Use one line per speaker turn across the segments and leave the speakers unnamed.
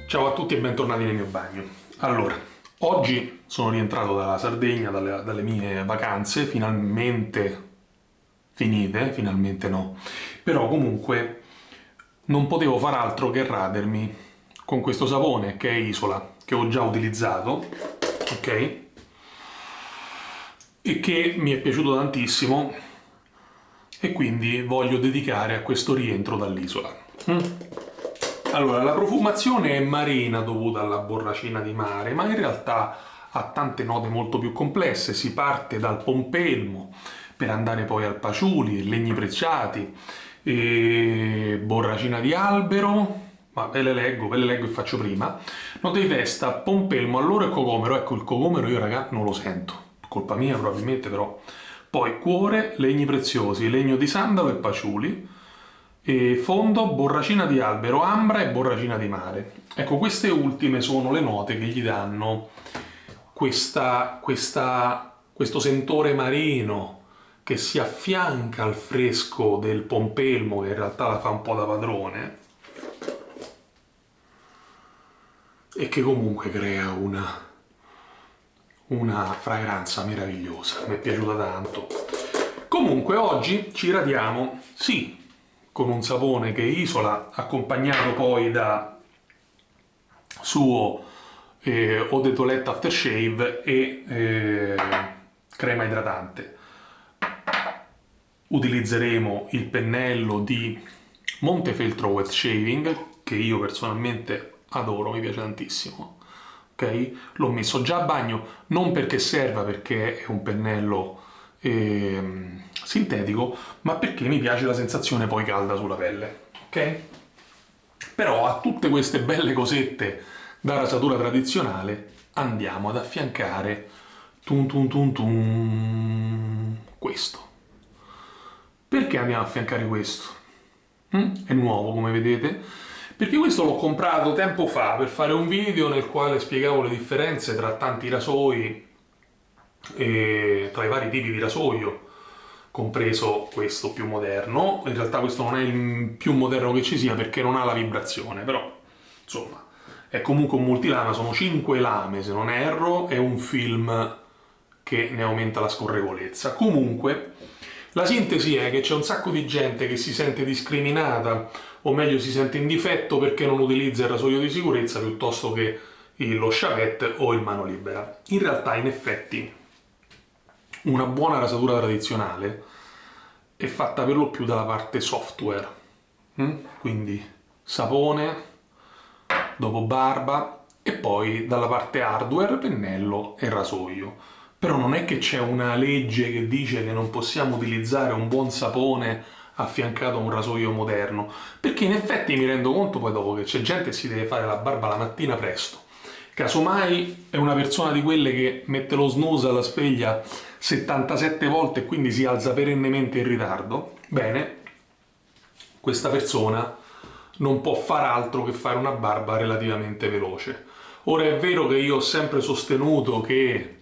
Ciao a tutti e bentornati nel mio bagno. Allora, oggi sono rientrato dalla Sardegna, dalle mie vacanze, finalmente finite, finalmente no, però comunque non potevo far altro che radermi con questo sapone che è Isola, che ho già utilizzato, ok? E che mi è piaciuto tantissimo e quindi voglio dedicare a questo rientro dall'isola. Allora, la profumazione è marina dovuta alla borracina di mare, ma in realtà ha tante note molto più complesse. Si parte dal pompelmo per andare poi al paciuli, legni preziati, e borracina di albero, ma ve le leggo e faccio prima. Note di testa, pompelmo, alloro e cocomero. Ecco, il cocomero io raga non lo sento, colpa mia probabilmente però. Poi cuore, legni preziosi, legno di sandalo e paciuli. E fondo, borracina di albero, ambra e borracina di mare. Ecco, queste ultime sono le note che gli danno questo sentore marino che si affianca al fresco del pompelmo, che in realtà la fa un po' da padrone, e che comunque crea una fragranza meravigliosa. Mi è piaciuta tanto. Comunque oggi ci radiamo, sì, con un sapone che Isola, accompagnato poi da suo eau de toilette aftershave e crema idratante. Utilizzeremo il pennello di Montefeltro Wet Shaving, che io personalmente adoro, mi piace tantissimo. Ok? L'ho messo già a bagno, non perché serva, perché è un pennello sintetico, ma perché mi piace la sensazione poi calda sulla pelle. Ok? Però a tutte queste belle cosette da rasatura tradizionale andiamo ad affiancare questo. Perché andiamo ad affiancare questo? È nuovo, come vedete, perché questo l'ho comprato tempo fa per fare un video nel quale spiegavo le differenze tra tanti rasoi e tra i vari tipi di rasoio, compreso questo più moderno. In realtà questo non è il più moderno che ci sia perché non ha la vibrazione, però insomma è comunque un multilama, sono 5 lame se non erro, è un film che ne aumenta la scorrevolezza. Comunque la sintesi è che c'è un sacco di gente che si sente discriminata, o meglio si sente in difetto perché non utilizza il rasoio di sicurezza piuttosto che lo chavette o il mano libera. In realtà, in effetti, una buona rasatura tradizionale è fatta per lo più dalla parte software, quindi sapone, dopo barba e poi dalla parte hardware, pennello e rasoio. Però non è che c'è una legge che dice che non possiamo utilizzare un buon sapone affiancato a un rasoio moderno, perché in effetti mi rendo conto poi dopo che c'è gente che si deve fare la barba la mattina presto. Casomai è una persona di quelle che mette lo snooze alla sveglia 77 volte e quindi si alza perennemente in ritardo. Bene, questa persona non può far altro che fare una barba relativamente veloce. Ora è vero che io ho sempre sostenuto che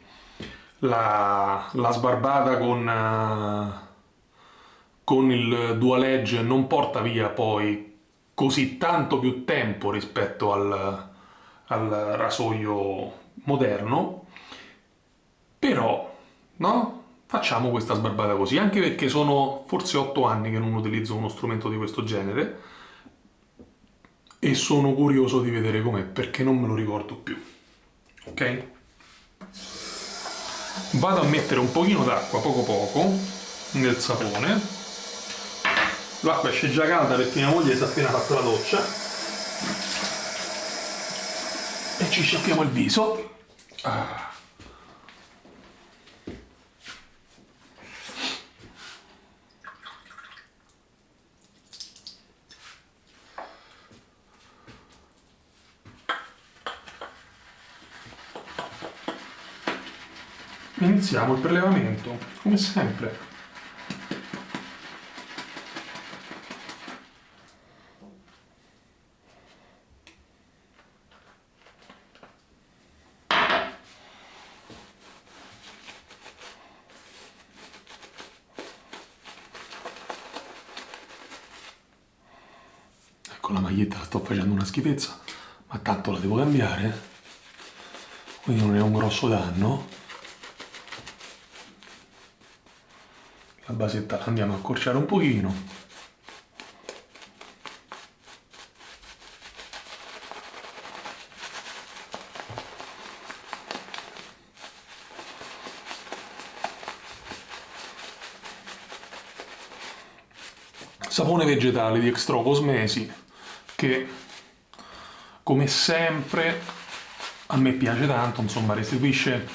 la sbarbata con il Dual Edge non porta via poi così tanto più tempo rispetto al rasoio moderno, però no? Facciamo questa sbarbata così, anche perché sono forse 8 anni che non utilizzo uno strumento di questo genere e sono curioso di vedere com'è perché non me lo ricordo più. Ok? Vado a mettere un pochino d'acqua, poco poco, nel sapone. L'acqua esce già calda perché mia moglie si è appena fatto la doccia. E ci sciacquiamo il viso. Iniziamo il prelevamento, come sempre. Ecco, la maglietta la sto facendo una schifezza, ma tanto la devo cambiare, quindi non è un grosso danno. La basetta la andiamo a accorciare un pochino. Sapone vegetale di Extro Cosmesi, che come sempre a me piace tanto, insomma restituisce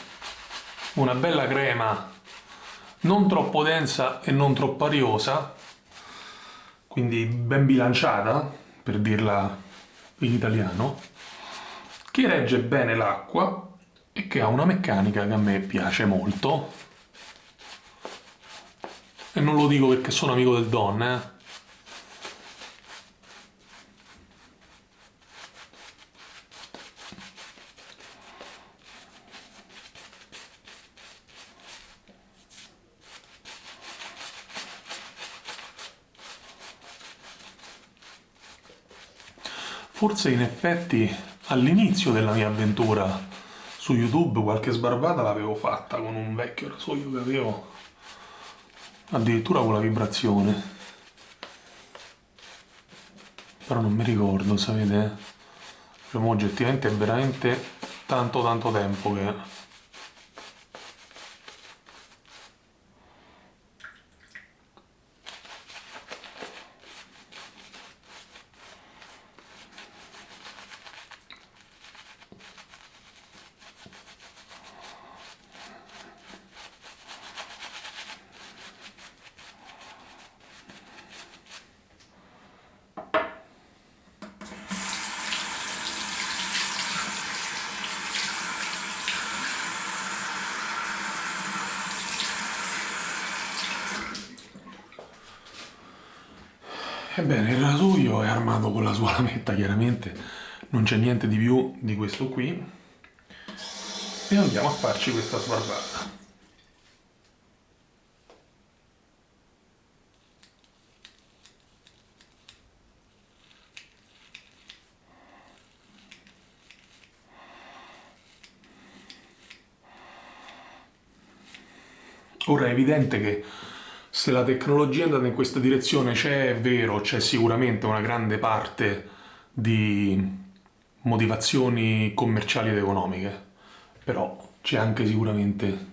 una bella crema non troppo densa e non troppo ariosa, quindi ben bilanciata, per dirla in italiano, che regge bene l'acqua e che ha una meccanica che a me piace molto. E non lo dico perché sono amico del Don, Forse in effetti all'inizio della mia avventura su YouTube qualche sbarbata l'avevo fatta con un vecchio rasoio che avevo, addirittura con la vibrazione. Però non mi ricordo, sapete? Cioè, oggettivamente è veramente tanto tempo che... Ebbene, il rasoio è armato con la sua lametta, chiaramente non c'è niente di più di questo qui. E andiamo a farci questa sbarbata. Ora è evidente che se la tecnologia è andata in questa direzione c'è, è vero, c'è sicuramente una grande parte di motivazioni commerciali ed economiche, però c'è anche sicuramente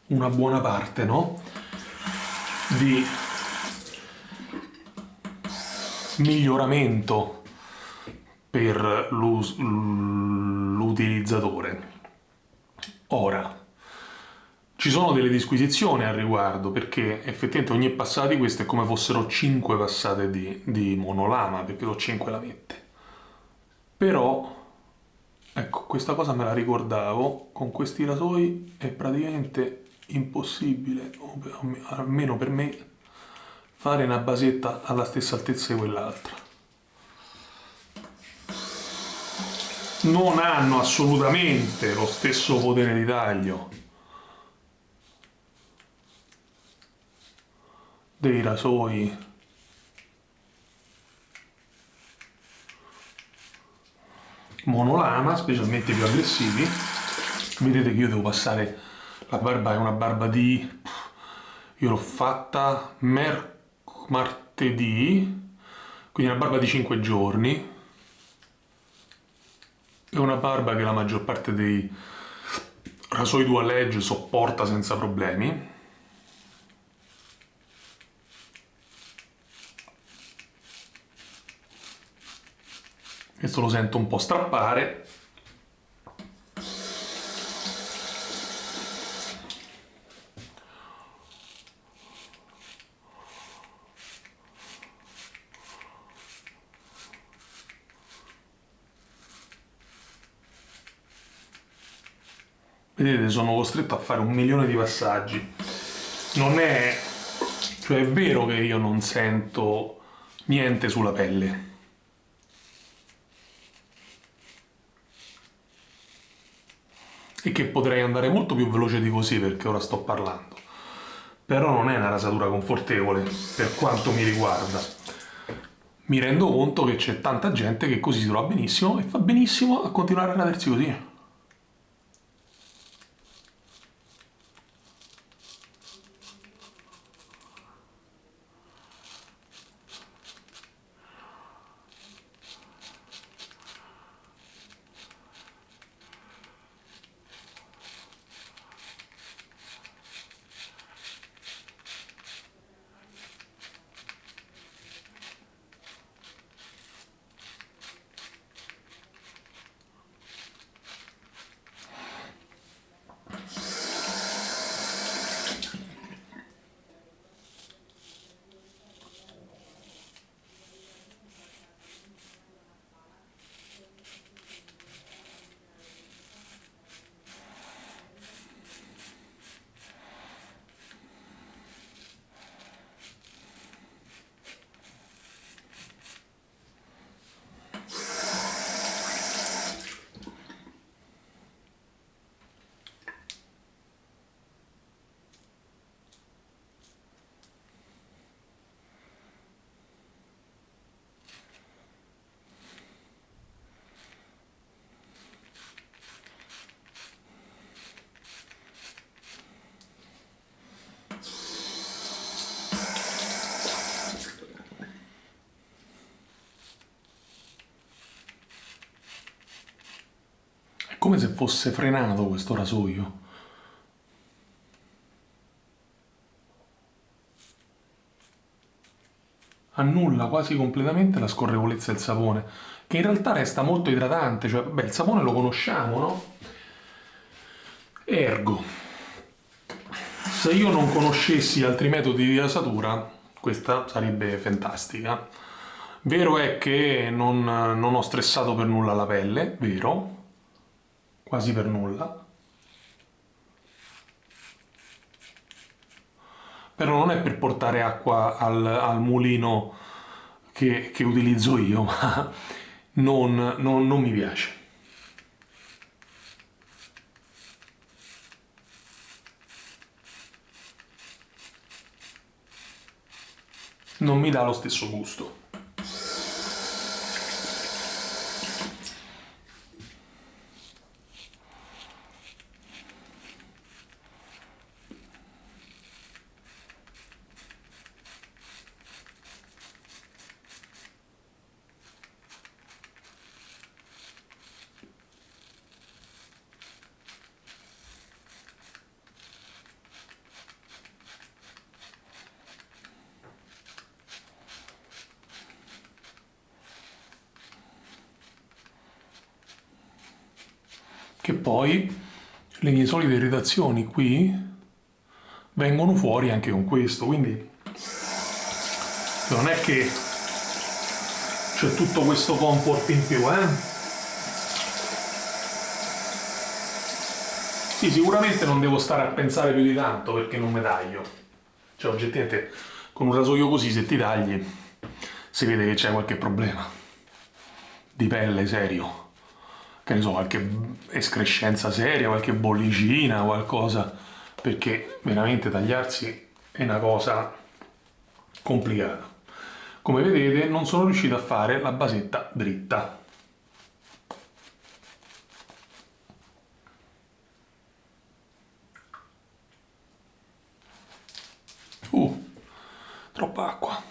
una buona parte, no? Di miglioramento per l'utilizzatore. Ora, ci sono delle disquisizioni al riguardo, perché effettivamente ogni passata di queste è come fossero 5 passate di monolama, perché sono 5 lamette. Però, ecco, questa cosa me la ricordavo, con questi rasoi è praticamente impossibile, almeno per me, fare una basetta alla stessa altezza di quell'altra. Non hanno assolutamente lo stesso potere di taglio dei rasoi monolama, specialmente più aggressivi. Vedete che io devo passare, la barba è una barba di... io l'ho fatta martedì, quindi una barba di 5 giorni. È una barba che la maggior parte dei rasoi dual edge sopporta senza problemi. Questo lo sento un po' strappare. Vedete, sono costretto a fare 1.000.000 di passaggi. Non è... cioè è vero che io non sento niente sulla pelle. e che potrei andare molto più veloce di così perché ora sto parlando. Però non è una rasatura confortevole per quanto mi riguarda. Mi rendo conto che c'è tanta gente che così si trova benissimo e fa benissimo a continuare a radersi così. È come se fosse frenato questo rasoio. Annulla quasi completamente la scorrevolezza del sapone, che in realtà resta molto idratante, cioè, beh, il sapone lo conosciamo, no? Ergo, se io non conoscessi altri metodi di rasatura, questa sarebbe fantastica. Vero è che non ho stressato per nulla la pelle, vero? Quasi per nulla. Però non è per portare acqua al mulino che utilizzo io, ma non mi piace. Non mi dà lo stesso gusto. Che poi le mie solite irritazioni qui vengono fuori anche con questo, quindi non è che c'è tutto questo comfort in più, eh? Sì, sicuramente non devo stare a pensare più di tanto perché non mi taglio. Cioè, oggettivamente, con un rasoio così, se ti tagli, si vede che c'è qualche problema di pelle serio. Che ne so, qualche escrescenza seria, qualche bollicina, qualcosa, perché veramente tagliarsi è una cosa complicata. Come vedete non sono riuscito a fare la basetta dritta. Troppa acqua.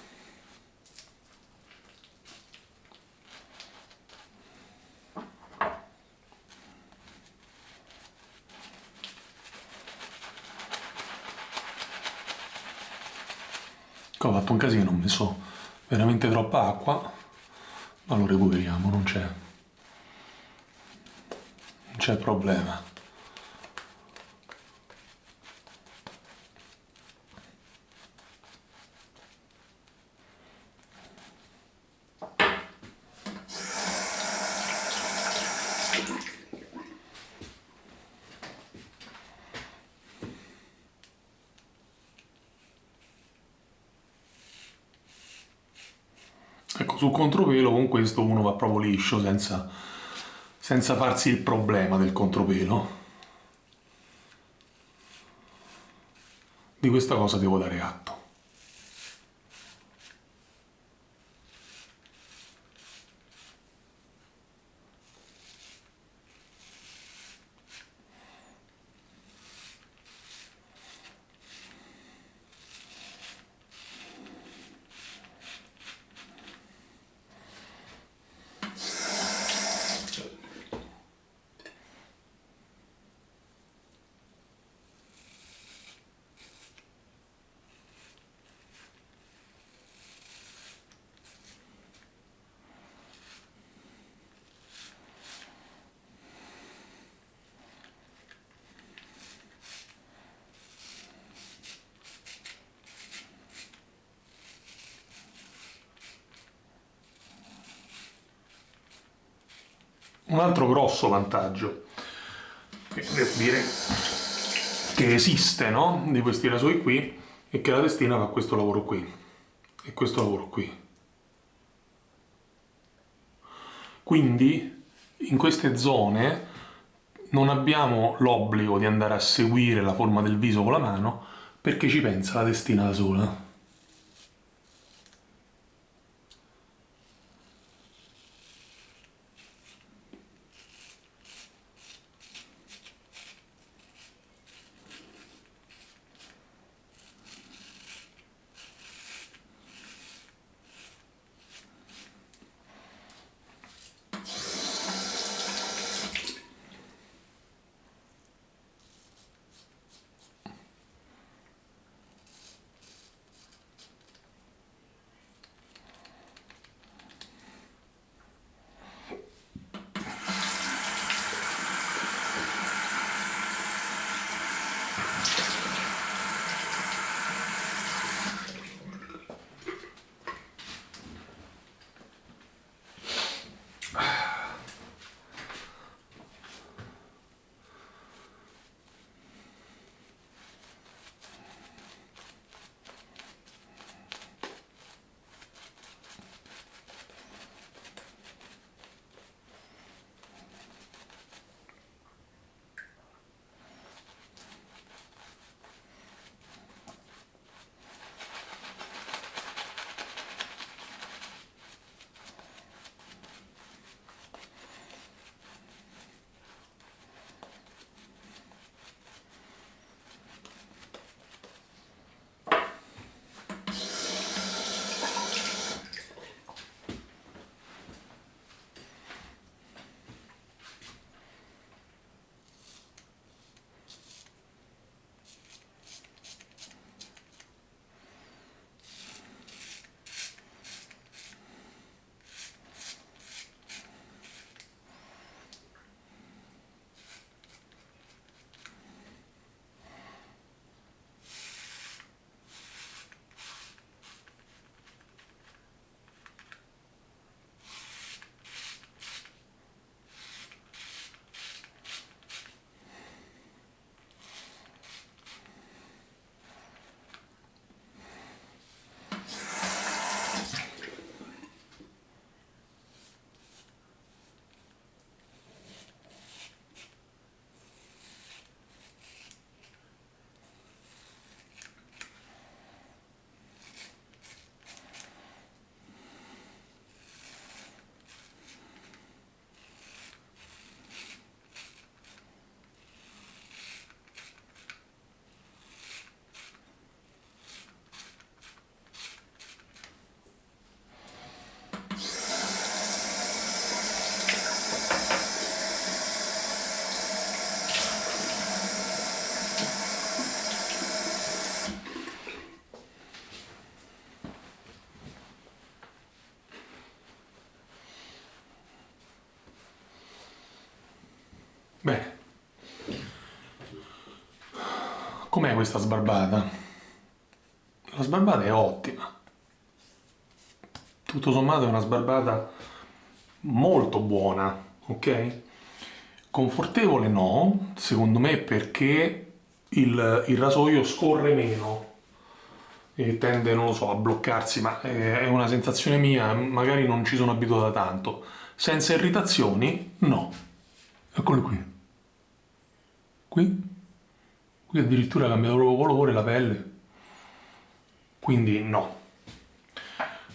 Ho fatto un casino, ho messo veramente troppa acqua, ma lo recuperiamo, non c'è problema. Ecco, sul contropelo con questo uno va proprio liscio, senza farsi il problema del contropelo. di questa cosa devo dare atto. Un altro grosso vantaggio, che devo dire che esiste, no? Di questi rasoi qui, è che la testina fa questo lavoro qui e questo lavoro qui. Quindi in queste zone non abbiamo l'obbligo di andare a seguire la forma del viso con la mano perché ci pensa la testina da sola. Bene, com'è questa sbarbata? La sbarbata è ottima. Tutto sommato è una sbarbata molto buona, ok? Confortevole no, secondo me perché il rasoio scorre meno e tende, non lo so, a bloccarsi, ma è una sensazione mia, magari non ci sono abituato da tanto. Senza irritazioni, no. Eccolo qui. Qui addirittura ha cambiato proprio colore la pelle. Quindi no,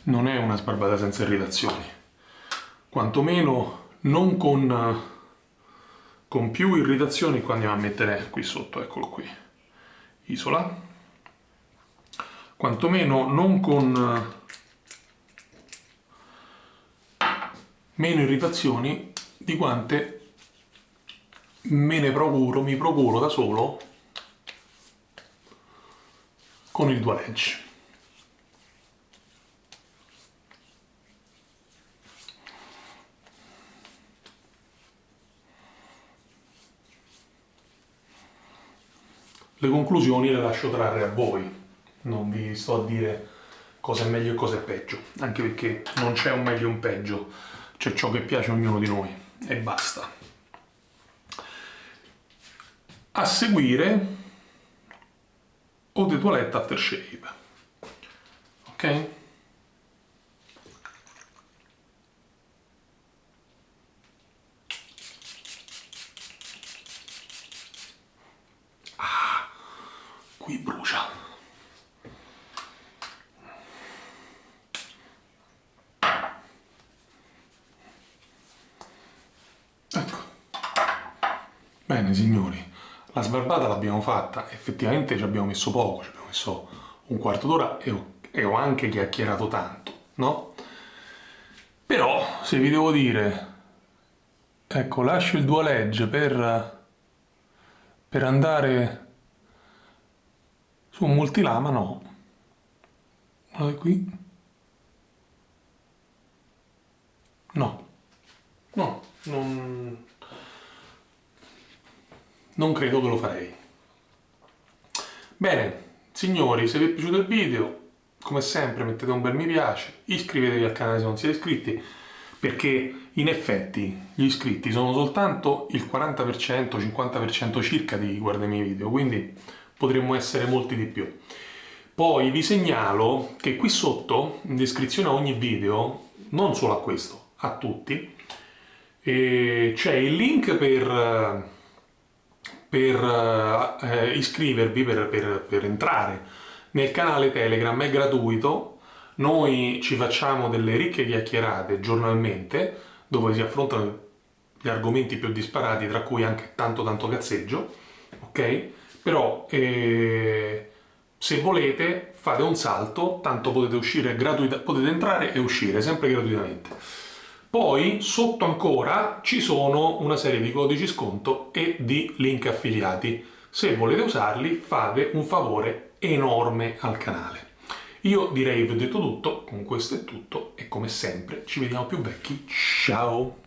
non è una sbarbata senza irritazioni, quantomeno non con più irritazioni. Qua andiamo a mettere qui sotto, eccolo qui, isola, quantomeno non con meno irritazioni di quante mi procuro da solo con il Dual Edge. Le conclusioni le lascio trarre a voi, non vi sto a dire cosa è meglio e cosa è peggio, anche perché non c'è un meglio e un peggio, c'è ciò che piace a ognuno di noi e basta. A seguire Eau de Toilette Aftershave, ok? Qui brucia. Ecco. Bene signori, la sbarbata l'abbiamo fatta, effettivamente ci abbiamo messo poco, ci abbiamo messo un quarto d'ora e ho anche chiacchierato tanto, no? Però, se vi devo dire, ecco, lascio il Dual Edge per andare su un multilama, no. Guarda qui. No. No, non credo che lo farei. Bene, signori, se vi è piaciuto il video, come sempre mettete un bel mi piace, iscrivetevi al canale se non siete iscritti, perché in effetti gli iscritti sono soltanto il 40%, 50% circa di chi guarda i miei video, quindi potremmo essere molti di più. Poi vi segnalo che qui sotto, in descrizione a ogni video, non solo a questo, a tutti, c'è il link per iscrivervi, per entrare nel canale Telegram, è gratuito. Noi ci facciamo delle ricche chiacchierate giornalmente dove si affrontano gli argomenti più disparati, tra cui anche tanto cazzeggio, ok? Però se volete fate un salto, tanto potete uscire potete entrare e uscire sempre gratuitamente. Poi sotto ancora ci sono una serie di codici sconto e di link affiliati. Se volete usarli fate un favore enorme al canale. Io direi vi ho detto tutto, con questo è tutto e come sempre ci vediamo più vecchi. Ciao!